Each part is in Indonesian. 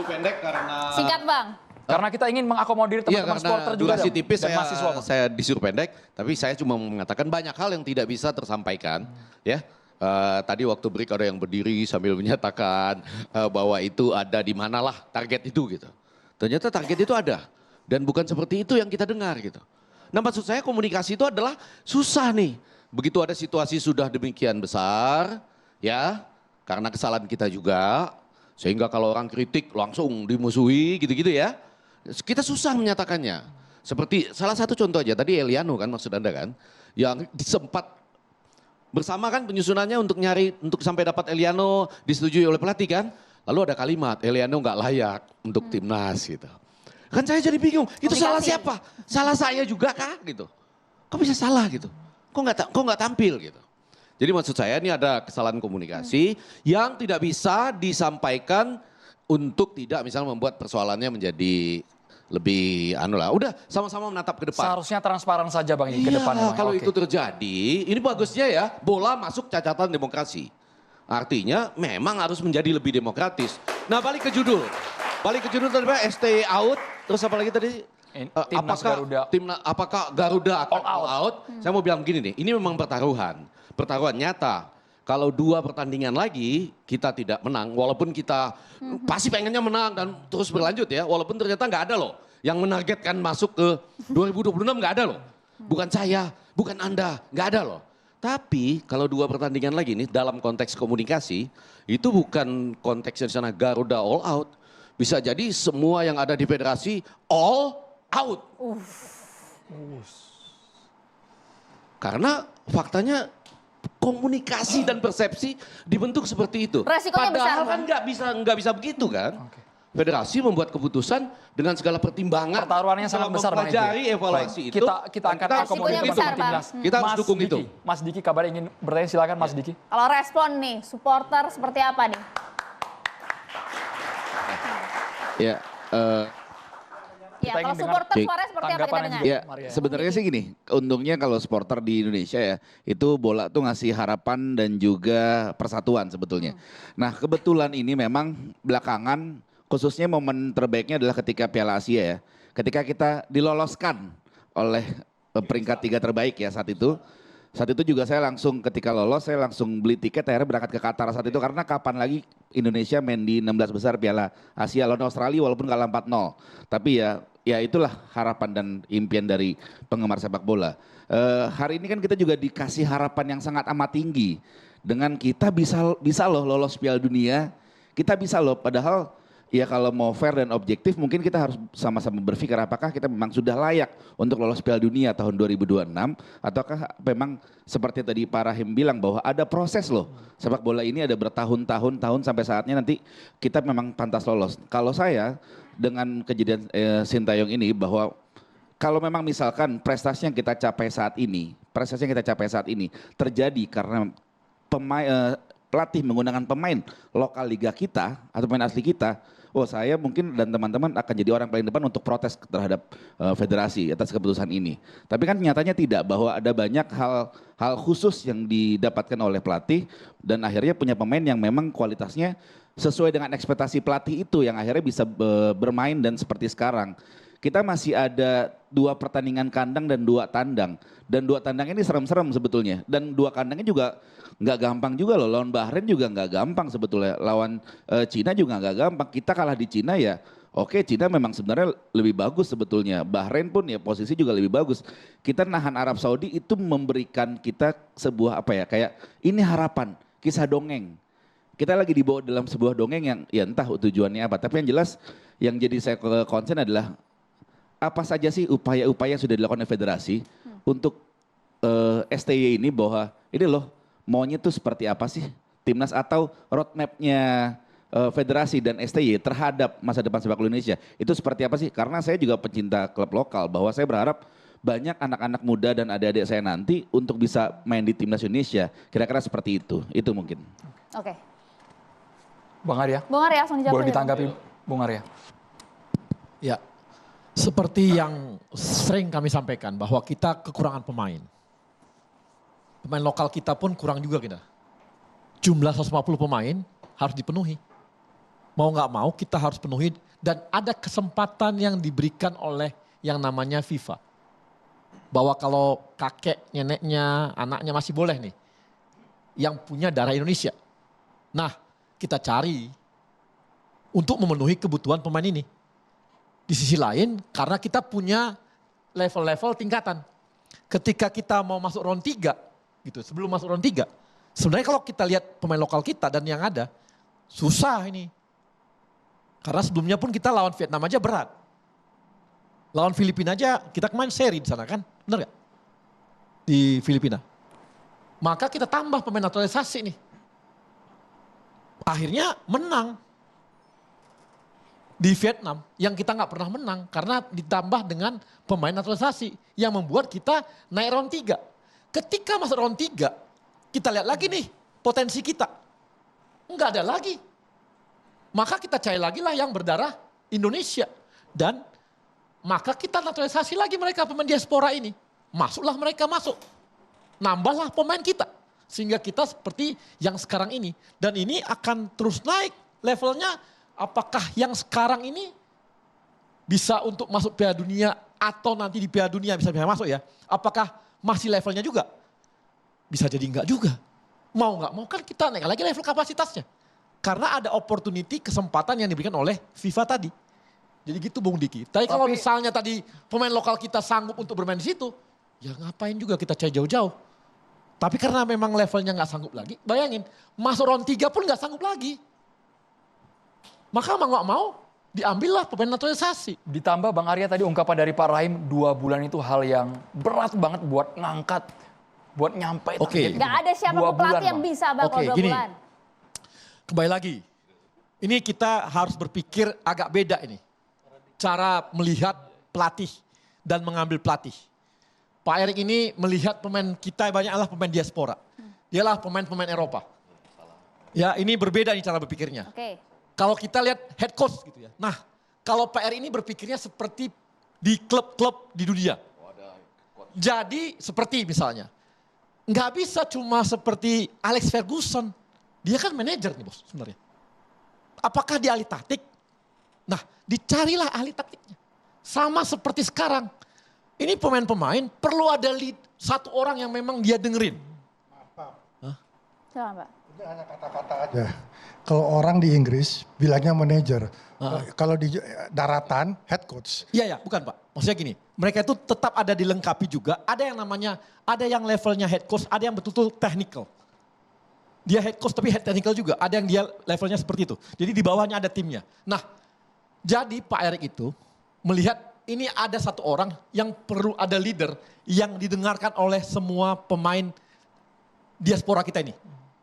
disuruh pendek karena... Singkat Bang. Karena kita ingin mengakomodir teman-teman supporter juga durasi tipis dan mahasiswa. saya disuruh pendek, tapi saya cuma mengatakan banyak hal yang tidak bisa tersampaikan. Ya, tadi waktu break ada yang berdiri sambil menyatakan bahwa itu ada di manalah target itu gitu. Ternyata target itu ada dan bukan seperti itu yang kita dengar gitu. Nah maksud saya komunikasi itu adalah susah nih. Begitu ada situasi sudah demikian besar, ya karena kesalahan kita juga, sehingga kalau orang kritik langsung dimusuhi gitu-gitu ya. Kita susah menyatakannya. Seperti salah satu contoh aja tadi Eliano kan maksud Anda kan. Yang sempat bersama kan penyusunannya untuk sampai dapat Eliano disetujui oleh pelatih kan. Lalu ada kalimat Eliano nggak layak untuk timnas gitu. Kan saya jadi bingung, itu salah siapa? Salah saya juga kah gitu. Kok bisa salah gitu? Kok nggak tampil gitu. Jadi maksud saya ini ada kesalahan komunikasi yang tidak bisa disampaikan untuk tidak misalnya membuat persoalannya menjadi lebih udah sama-sama menatap ke depan. Seharusnya transparan saja Bang ke depan. Iya, kalau itu terjadi, ini bagusnya ya bola masuk cacatan demokrasi. Artinya memang harus menjadi lebih demokratis. Nah balik ke judul. Tadi Pak, ST out, terus apa lagi tadi? Apakah Garuda akan all out? Saya mau bilang begini nih, ini memang pertaruhan nyata. Kalau 2 pertandingan lagi kita tidak menang, walaupun kita pasti pengennya menang dan terus berlanjut ya, walaupun ternyata nggak ada loh yang menargetkan masuk ke 2026 nggak ada loh. Bukan saya, bukan Anda, nggak ada loh. Tapi kalau 2 pertandingan lagi nih dalam konteks komunikasi, itu bukan konteksnya di sana Garuda all out. Bisa jadi semua yang ada di federasi all out. Karena faktanya komunikasi dan persepsi dibentuk seperti itu. Resikonya Padahal besar, kan nggak bisa begitu kan. Federasi membuat keputusan dengan segala pertimbangan. Pertaruhannya sangat besar Bang. Mempelajari evaluasi itu. Kita akan akomodir besar, Bang. Kita harus dukung itu. Mas Diki kabar ingin bertanya silakan Mas Diki. Kalau respon nih, supporter seperti apa nih? Ya, Ya, kalau ingin dengar supporter suaranya seperti apa kita tanggapan dengar? Ya, sebenarnya sih gini, untungnya kalau supporter di Indonesia ya, itu bola tuh ngasih harapan dan juga persatuan sebetulnya. Nah, kebetulan ini memang belakangan, khususnya momen terbaiknya adalah ketika Piala Asia ya. Ketika kita diloloskan oleh peringkat 3 terbaik ya saat itu. Saat itu juga saya langsung ketika lolos, saya langsung beli tiket akhirnya berangkat ke Qatar saat itu. Karena kapan lagi Indonesia main di 16 besar Piala Asia lawan Australia walaupun kalah 4-0. Tapi ya itulah harapan dan impian dari penggemar sepak bola. Hari ini kan kita juga dikasih harapan yang sangat amat tinggi. Dengan kita bisa loh lolos Piala Dunia, kita bisa loh padahal ya kalau mau fair dan objektif mungkin kita harus sama-sama berpikir apakah kita memang sudah layak untuk lolos Piala Dunia tahun 2026 ataukah memang seperti tadi Pak Rahim bilang bahwa ada proses loh. Sepak bola ini ada bertahun-tahun sampai saatnya nanti kita memang pantas lolos. Kalau saya dengan kejadian Sintayong ini bahwa kalau memang misalkan prestasi yang kita capai saat ini terjadi karena pelatih menggunakan pemain lokal liga kita atau pemain asli kita, saya mungkin dan teman-teman akan jadi orang paling depan untuk protes terhadap federasi atas keputusan ini. Tapi kan nyatanya tidak, bahwa ada banyak hal khusus yang didapatkan oleh pelatih dan akhirnya punya pemain yang memang kualitasnya sesuai dengan ekspektasi pelatih itu yang akhirnya bisa bermain dan seperti sekarang. Kita masih ada 2 pertandingan kandang dan 2 tandang. Dan 2 tandang ini serem-serem sebetulnya. Dan 2 kandangnya juga nggak gampang juga loh. Lawan Bahrain juga nggak gampang sebetulnya. Lawan Cina juga nggak gampang. Kita kalah di Cina ya. Oke, Cina memang sebenarnya lebih bagus sebetulnya. Bahrain pun ya posisi juga lebih bagus. Kita nahan Arab Saudi itu memberikan kita sebuah kayak ini harapan, kisah dongeng. Kita lagi dibawa dalam sebuah dongeng yang ya entah tujuannya apa. Tapi yang jelas yang jadi saya concern adalah apa saja sih upaya-upaya yang sudah dilakukan oleh federasi untuk STY ini bahwa ini loh maunya tuh seperti apa sih timnas atau roadmapnya federasi dan STY terhadap masa depan sepak bola Indonesia itu seperti apa sih? Karena saya juga pecinta klub lokal bahwa saya berharap banyak anak-anak muda dan adik-adik saya nanti untuk bisa main di timnas Indonesia. Kira-kira seperti itu mungkin. Oke. Bang Arya. Bang Arya langsung dijawab. Boleh ditanggapi Bung Arya. Ya, seperti yang sering kami sampaikan bahwa kita kekurangan pemain. Pemain lokal kita pun kurang juga kita. Jumlah 150 pemain harus dipenuhi. mau nggak mau kita harus penuhi dan ada kesempatan yang diberikan oleh yang namanya FIFA. Bahwa kalau kakek, neneknya, anaknya masih boleh nih. Yang punya darah Indonesia. Nah, kita cari untuk memenuhi kebutuhan pemain ini. Di sisi lain, karena kita punya level-level tingkatan. Ketika kita mau masuk round 3, gitu, sebelum masuk round 3, sebenarnya kalau kita lihat pemain lokal kita dan yang ada, susah ini. Karena sebelumnya pun kita lawan Vietnam aja berat. Lawan Filipina aja kita kemarin seri di sana kan, benar gak? Di Filipina. Maka kita tambah pemain naturalisasi nih. Akhirnya menang. Di Vietnam yang kita nggak pernah menang karena ditambah dengan pemain naturalisasi yang membuat kita naik round 3. Ketika masuk round 3, kita lihat lagi nih potensi kita. Enggak ada lagi. Maka kita cari lagi lah yang berdarah Indonesia. Dan maka kita naturalisasi lagi mereka pemain diaspora ini. Masuklah mereka masuk. Nambahlah pemain kita. Sehingga kita seperti yang sekarang ini. Dan ini akan terus naik levelnya. Apakah yang sekarang ini bisa untuk masuk Piala Dunia atau nanti di Piala Dunia bisa masuk ya? Apakah masih levelnya juga? Bisa jadi enggak juga. Mau enggak mau kan kita naik lagi level kapasitasnya. Karena ada opportunity, kesempatan yang diberikan oleh FIFA tadi. Jadi gitu Bung Diki. Tapi kalau misalnya tadi pemain lokal kita sanggup untuk bermain di situ, ya ngapain juga kita cari jauh-jauh. Tapi karena memang levelnya nggak sanggup lagi, bayangin masuk round 3 pun nggak sanggup lagi. Maka mau nggak mau diambillah pemain naturalisasi. Ditambah Bang Arya tadi ungkapan dari Pak Rahim 2 bulan itu hal yang berat banget buat ngangkat, buat nyampe. Oke. Nggak ada siapa pelatih yang bisa Bang kalau 2 bulan. Kembali lagi, ini kita harus berpikir agak beda ini. Cara melihat pelatih dan mengambil pelatih. Pak Erik ini melihat pemain kita banyak adalah pemain diaspora. Dialah pemain-pemain Eropa. Ya ini berbeda nih cara berpikirnya. Oke. Kalau kita lihat head coach gitu ya. Nah kalau Pak Erik ini berpikirnya seperti di klub-klub di dunia. Jadi seperti misalnya. Nggak bisa cuma seperti Alex Ferguson. Dia kan manajer nih bos sebenarnya. Apakah dia ahli taktik? Nah dicarilah ahli taktiknya. Sama seperti sekarang. Ini pemain-pemain perlu ada satu orang yang memang dia dengerin. Coba Mbak. Itu hanya kata-kata aja. Kalau orang di Inggris bilangnya manajer. Kalau di daratan head coach. Iya ya, bukan Pak. Maksudnya gini, mereka itu tetap ada dilengkapi juga. Ada yang namanya, ada yang levelnya head coach, ada yang betul-betul technical. Dia head coach tapi head technical juga. Ada yang dia levelnya seperti itu. Jadi di bawahnya ada timnya. Nah, jadi Pak Erik itu melihat ini ada satu orang yang perlu ada leader yang didengarkan oleh semua pemain diaspora kita ini.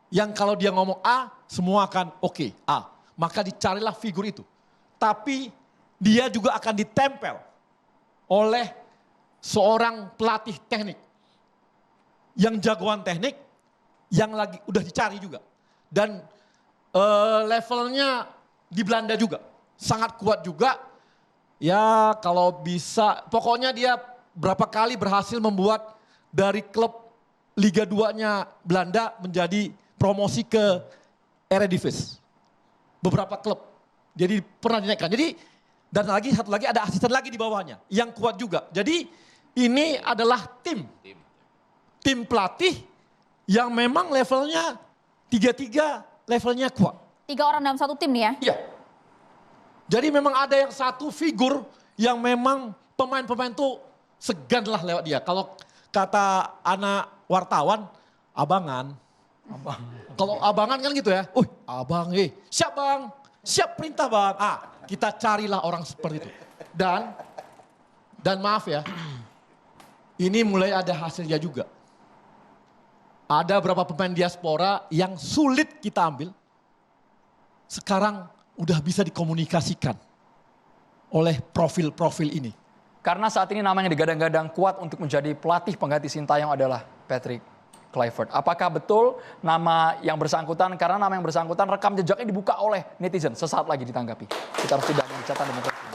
Yang kalau dia ngomong A, semua akan oke, A. Maka dicarilah figur itu. Tapi dia juga akan ditempel oleh seorang pelatih teknik. Yang jagoan teknik, yang lagi udah dicari juga. Dan levelnya di Belanda juga. Sangat kuat juga. Ya kalau bisa, pokoknya dia berapa kali berhasil membuat dari klub Liga 2-nya Belanda menjadi promosi ke Eredivisie. Beberapa klub. Jadi pernah dinaikkan. Jadi dan lagi satu lagi ada asisten lagi di bawahnya yang kuat juga. Jadi ini adalah tim pelatih yang memang levelnya 3-3 levelnya kuat. 3 orang dalam satu tim nih ya? Iya. Jadi memang ada yang satu figur yang memang pemain-pemain tuh segan lah lewat dia. Kalau kata anak wartawan, abangan. Kalau abangan kan gitu ya. Abang, siap bang, siap perintah bang. Kita carilah orang seperti itu. Dan maaf ya, ini mulai ada hasilnya juga. Ada beberapa pemain diaspora yang sulit kita ambil. Sekarang udah bisa dikomunikasikan oleh profil-profil ini. Karena saat ini namanya digadang-gadang kuat untuk menjadi pelatih pengganti Sintayong adalah Patrick Kluivert. Apakah betul nama yang bersangkutan, karena nama yang bersangkutan rekam jejaknya dibuka oleh netizen sesaat lagi ditanggapi. Kita harus tidak mencatat demokrasi.